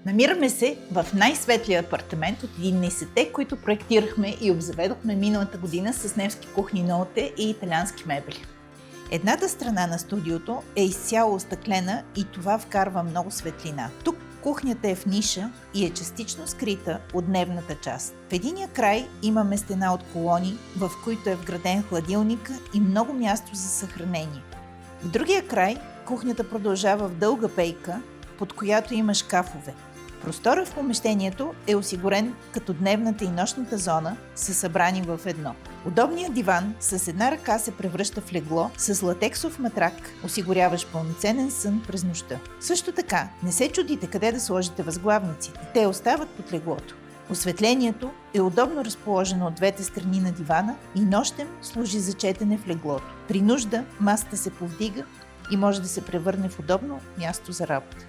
Намираме се в най-светлия апартамент от 11-те, които проектирахме и обзаведохме миналата година с немски кухни ноте и италиански мебели. Едната страна на студиото е изцяло остъклена и това вкарва много светлина. Тук кухнята е в ниша и е частично скрита от дневната част. В единия край имаме стена от колони, в които е вграден хладилник и много място за съхранение. В другия край кухнята продължава в дълга пейка, под която има шкафове. Простора в помещението е осигурен като дневната и нощната зона са събрани в едно. Удобният диван с една ръка се превръща в легло с латексов матрак, осигуряващ пълноценен сън през нощта. Също така, не се чудите къде да сложите възглавниците. Те остават под леглото. Осветлението е удобно разположено от двете страни на дивана и нощем служи за четене в леглото. При нужда масата се повдига и може да се превърне в удобно място за работа.